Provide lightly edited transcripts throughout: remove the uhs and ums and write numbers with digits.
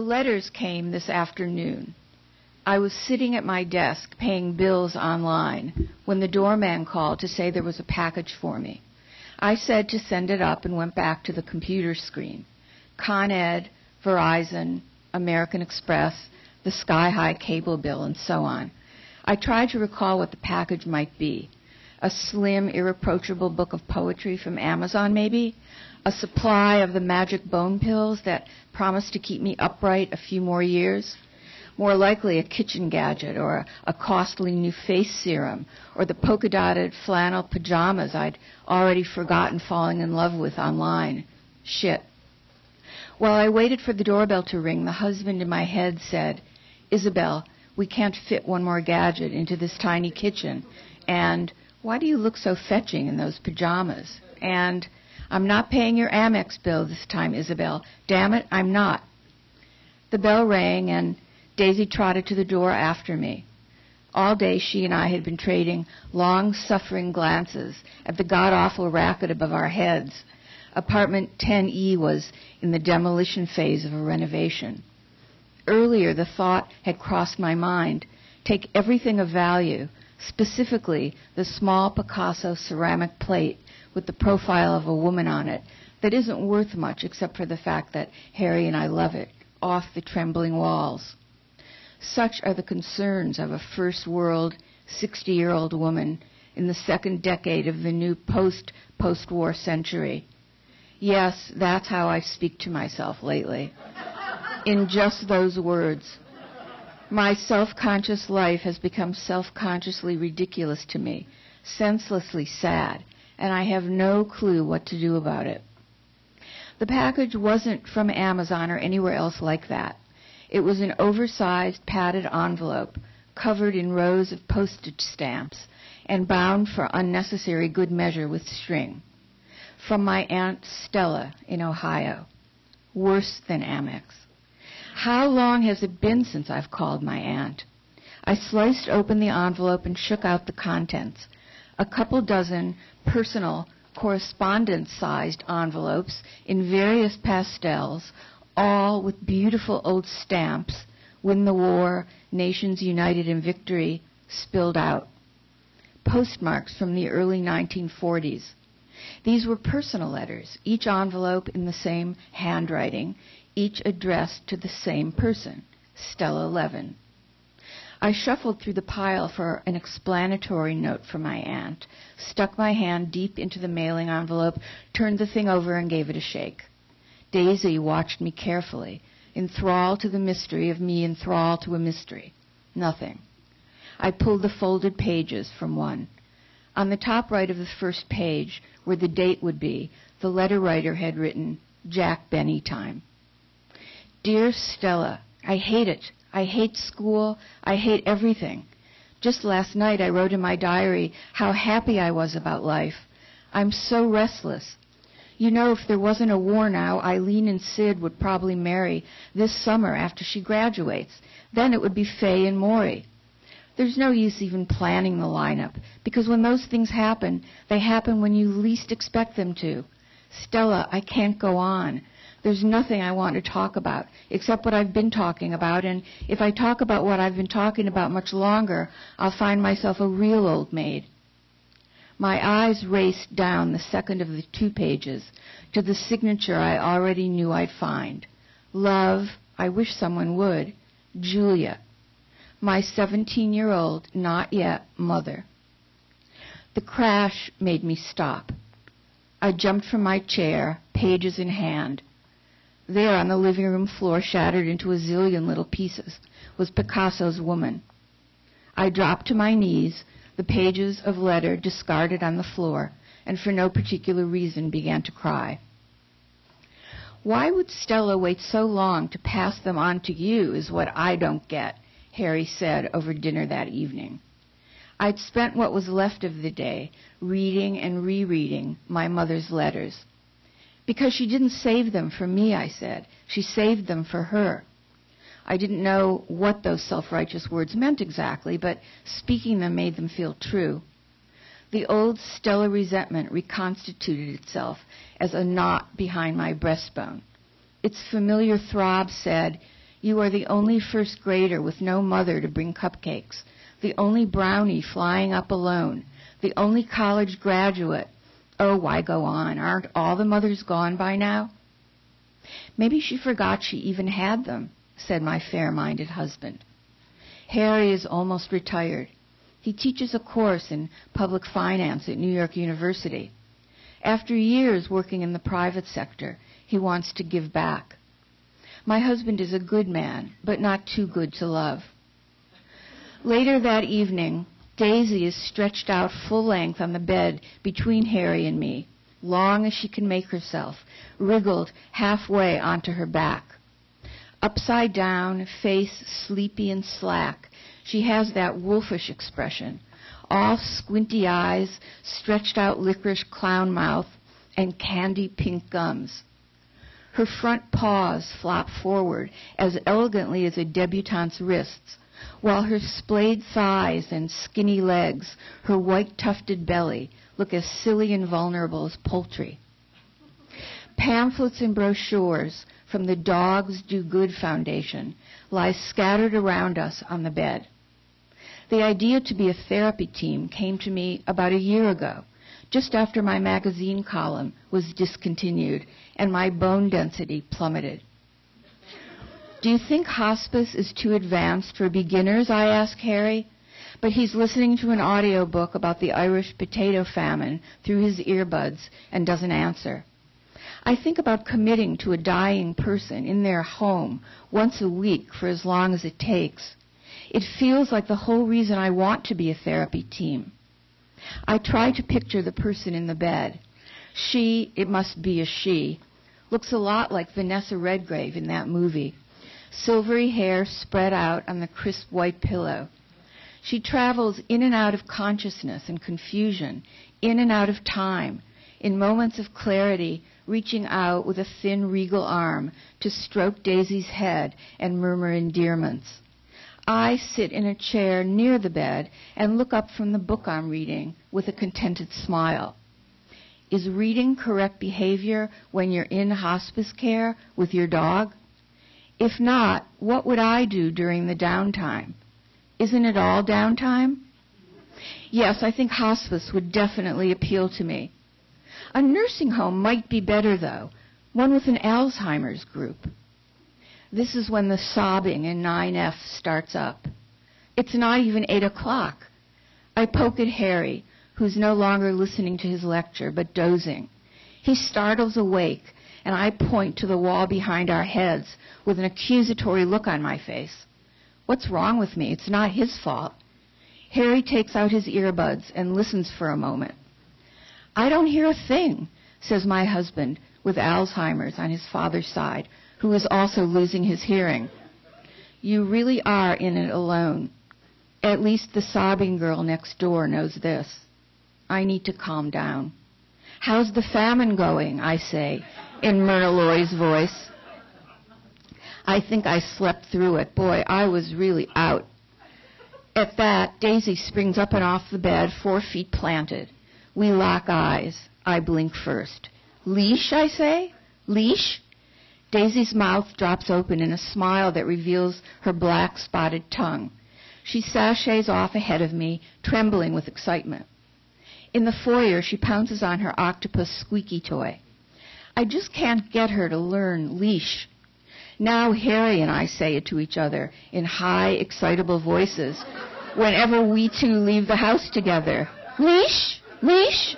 letters came this afternoon. I was sitting at my desk paying bills online when the doorman called to say there was a package for me. I said to send it up and went back to the computer screen. Con Ed, Verizon, American Express, the sky-high cable bill, and so on. I tried to recall what the package might be. A slim, irreproachable book of poetry from Amazon, maybe? A supply of the magic bone pills that promised to keep me upright a few more years? More likely a kitchen gadget or a costly new face serum or the polka-dotted flannel pajamas I'd already forgotten falling in love with online. Shit. While I waited for the doorbell to ring, the husband in my head said, "Isabelle, we can't fit one more gadget into this tiny kitchen." And, "Why do you look so fetching in those pajamas?" And, "I'm not paying your Amex bill this time, Isabelle. Damn it, I'm not." The bell rang and Daisy trotted to the door after me. All day she and I had been trading long-suffering glances at the god-awful racket above our heads. Apartment 10E was in the demolition phase of a renovation. Earlier, the thought had crossed my mind, take everything of value, specifically the small Picasso ceramic plate with the profile of a woman on it that isn't worth much except for the fact that Harry and I love it, off the trembling walls. Such are the concerns of a first-world, 60-year-old woman in the second decade of the new post-war century. Yes, that's how I speak to myself lately. In just those words. My self-conscious life has become self-consciously ridiculous to me, senselessly sad, and I have no clue what to do about it. The package wasn't from Amazon or anywhere else like that. It was an oversized padded envelope covered in rows of postage stamps and bound for unnecessary good measure with string. From my Aunt Stella in Ohio. Worse than Amex. How long has it been since I've called my aunt? I sliced open the envelope and shook out the contents. A couple dozen personal correspondence-sized envelopes in various pastels, all with beautiful old stamps, "Win the War," "Nations United in Victory," spilled out. Postmarks from the early 1940s. These were personal letters, each envelope in the same handwriting, each addressed to the same person, Stella Levin. I shuffled through the pile for an explanatory note from my aunt, stuck my hand deep into the mailing envelope, turned the thing over, and gave it a shake. Daisy watched me carefully, enthralled to the mystery of me enthralled to a mystery. Nothing. I pulled the folded pages from one. On the top right of the first page, where the date would be, the letter writer had written, "Jack Benny time." Dear Stella, I hate it. I hate school. I hate everything. Just last night I wrote in my diary how happy I was about life. I'm so restless. You know, if there wasn't a war now, Eileen and Sid would probably marry this summer after she graduates. Then it would be Faye and Maury. There's no use even planning the lineup, because when those things happen, they happen when you least expect them to. Stella, I can't go on. There's nothing I want to talk about, except what I've been talking about, and if I talk about what I've been talking about much longer, I'll find myself a real old maid. My eyes raced down the second of the 2 pages to the signature I already knew I'd find. Love, I wish someone would, Julia, my 17-year-old, not yet, mother. The crash made me stop. I jumped from my chair, pages in hand. There on the living room floor, shattered into a zillion little pieces, was Picasso's woman. I dropped to my knees, the pages of letter discarded on the floor, and for no particular reason began to cry. Why would Stella wait so long to pass them on to you is what I don't get, Harry said over dinner that evening. I'd spent what was left of the day reading and rereading my mother's letters. Because she didn't save them for me, I said. She saved them for her. I didn't know what those self-righteous words meant exactly, but speaking them made them feel true. The old Stella resentment reconstituted itself as a knot behind my breastbone. Its familiar throb said, You are the only first grader with no mother to bring cupcakes, the only brownie flying up alone, the only college graduate. Oh, why go on? Aren't all the mothers gone by now? Maybe she forgot she even had them, said my fair-minded husband. Harry is almost retired. He teaches a course in public finance at New York University. After years working in the private sector, he wants to give back. My husband is a good man, but not too good to love. Later that evening, Daisy is stretched out full length on the bed between Harry and me, long as she can make herself, wriggled halfway onto her back. Upside down, face sleepy and slack, she has that wolfish expression, all squinty eyes, stretched out licorice clown mouth, and candy pink gums. Her front paws flop forward as elegantly as a debutante's wrists, while her splayed thighs and skinny legs, her white tufted belly, look as silly and vulnerable as poultry. Pamphlets and brochures from the Dogs Do Good Foundation lie scattered around us on the bed. The idea to be a therapy team came to me about a year ago, just after my magazine column was discontinued and my bone density plummeted. Do you think hospice is too advanced for beginners? I ask Harry, but he's listening to an audiobook about the Irish potato famine through his earbuds and doesn't answer. I think about committing to a dying person in their home once a week for as long as it takes. It feels like the whole reason I want to be a therapy team. I try to picture the person in the bed. She, it must be a she, looks a lot like Vanessa Redgrave in that movie. Silvery hair spread out on the crisp white pillow. She travels in and out of consciousness and confusion, in and out of time, in moments of clarity, reaching out with a thin, regal arm to stroke Daisy's head and murmur endearments. I sit in a chair near the bed and look up from the book I'm reading with a contented smile. Is reading correct behavior when you're in hospice care with your dog? If not, what would I do during the downtime? Isn't it all downtime? Yes, I think hospice would definitely appeal to me. A nursing home might be better, though, one with an Alzheimer's group. This is when the sobbing in 9F starts up. It's not even 8 o'clock. I poke at Harry, who's no longer listening to his lecture, but dozing. He startles awake, and I point to the wall behind our heads with an accusatory look on my face. What's wrong with me? It's not his fault. Harry takes out his earbuds and listens for a moment. I don't hear a thing, says my husband, with Alzheimer's on his father's side, who is also losing his hearing. You really are in it alone. At least the sobbing girl next door knows this. I need to calm down. How's the famine going? I say, in Myrna Loy's voice. I think I slept through it. Boy, I was really out. At that, Daisy springs up and off the bed, 4 feet planted. We lock eyes. I blink first. Leash, I say? Leash? Daisy's mouth drops open in a smile that reveals her black spotted tongue. She sashays off ahead of me, trembling with excitement. In the foyer, she pounces on her octopus squeaky toy. I just can't get her to learn leash. Now Harry and I say it to each other in high, excitable voices whenever we two leave the house together. Leash? Leash?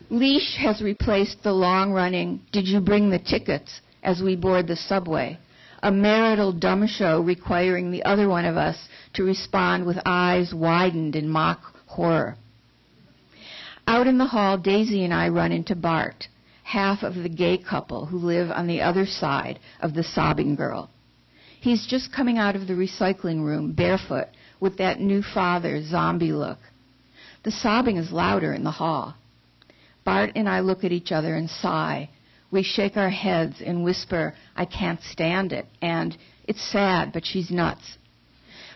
Leash has replaced the long-running, did you bring the tickets, as we board the subway, a marital dumb show requiring the other one of us to respond with eyes widened in mock horror. Out in the hall, Daisy and I run into Bart, half of the gay couple who live on the other side of the sobbing girl. He's just coming out of the recycling room, barefoot, with that new father zombie look. The sobbing is louder in the hall. Bart and I look at each other and sigh. We shake our heads and whisper, I can't stand it, and it's sad, but she's nuts.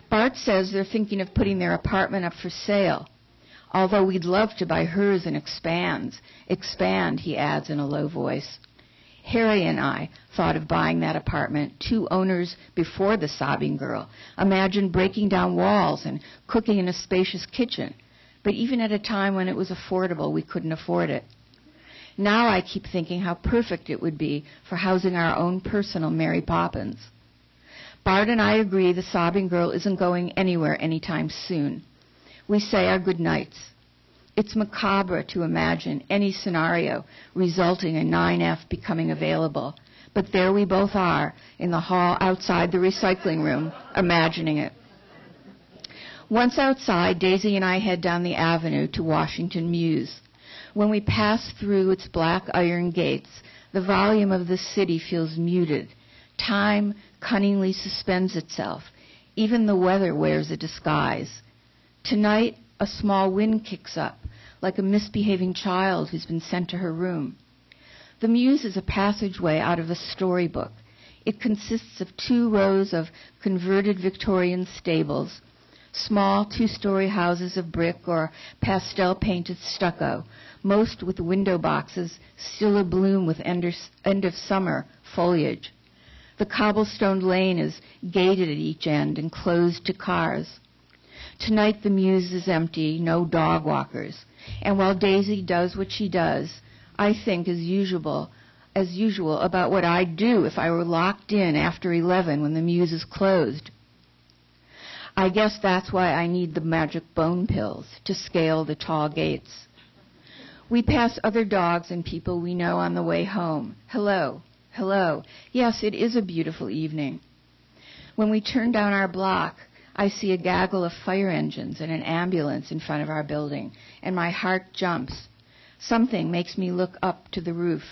Bart says they're thinking of putting their apartment up for sale, although we'd love to buy hers and expand, he adds in a low voice. Harry and I thought of buying that apartment, 2 owners before the sobbing girl. Imagine breaking down walls and cooking in a spacious kitchen. But even at a time when it was affordable, we couldn't afford it. Now I keep thinking how perfect it would be for housing our own personal Mary Poppins. Bart and I agree the sobbing girl isn't going anywhere anytime soon. We say our good nights. It's macabre to imagine any scenario resulting in 9F becoming available, but there we both are in the hall outside the recycling room, imagining it. Once outside, Daisy and I head down the avenue to Washington Mews. When we pass through its black iron gates, the volume of the city feels muted. Time cunningly suspends itself. Even the weather wears a disguise. Tonight, a small wind kicks up, like a misbehaving child who's been sent to her room. The Mews is a passageway out of a storybook. It consists of 2 rows of converted Victorian stables, small 2-story houses of brick or pastel-painted stucco, most with window boxes still abloom with end-of-summer foliage. The cobblestone lane is gated at each end and closed to cars. Tonight the Mews is empty, no dog walkers. And while Daisy does what she does, I think as usual about what I'd do if I were locked in after 11 when the Mews is closed. I guess that's why I need the magic bone pills to scale the tall gates. We pass other dogs and people we know on the way home. Hello. Hello. Yes, it is a beautiful evening. When we turn down our block, I see a gaggle of fire engines and an ambulance in front of our building, and my heart jumps. Something makes me look up to the roof.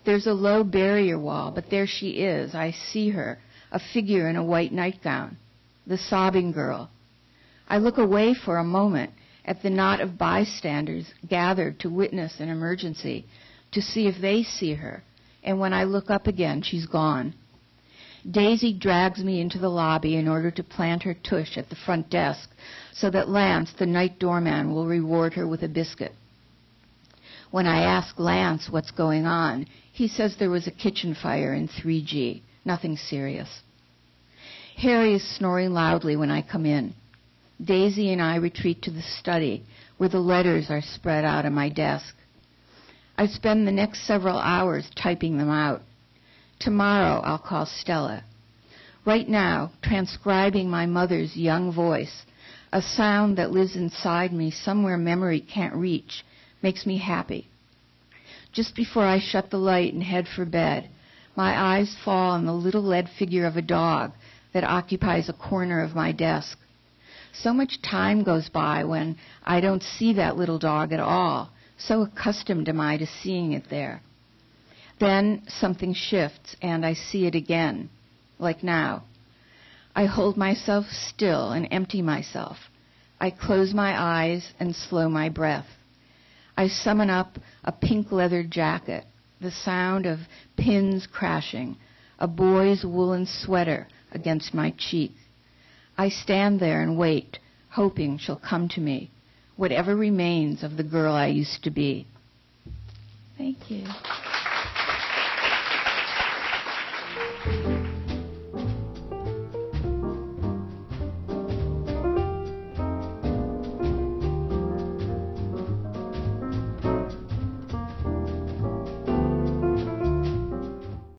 There's a low barrier wall, but there she is. I see her, a figure in a white nightgown, the sobbing girl. I look away for a moment at the knot of bystanders gathered to witness an emergency, to see if they see her. And when I look up again, she's gone. Daisy drags me into the lobby in order to plant her tush at the front desk so that Lance, the night doorman, will reward her with a biscuit. When I ask Lance what's going on, he says there was a kitchen fire in 3G, nothing serious. Harry is snoring loudly when I come in. Daisy and I retreat to the study, where the letters are spread out on my desk. I spend the next several hours typing them out. Tomorrow I'll call Stella. Right now, transcribing my mother's young voice, a sound that lives inside me somewhere memory can't reach, makes me happy. Just before I shut the light and head for bed, my eyes fall on the little lead figure of a dog that occupies a corner of my desk. So much time goes by when I don't see that little dog at all, so accustomed am I to seeing it there. Then something shifts, and I see it again, like now. I hold myself still and empty myself. I close my eyes and slow my breath. I summon up a pink leather jacket, the sound of pins crashing, a boy's woolen sweater against my cheek. I stand there and wait, hoping she'll come to me, whatever remains of the girl I used to be. Thank you.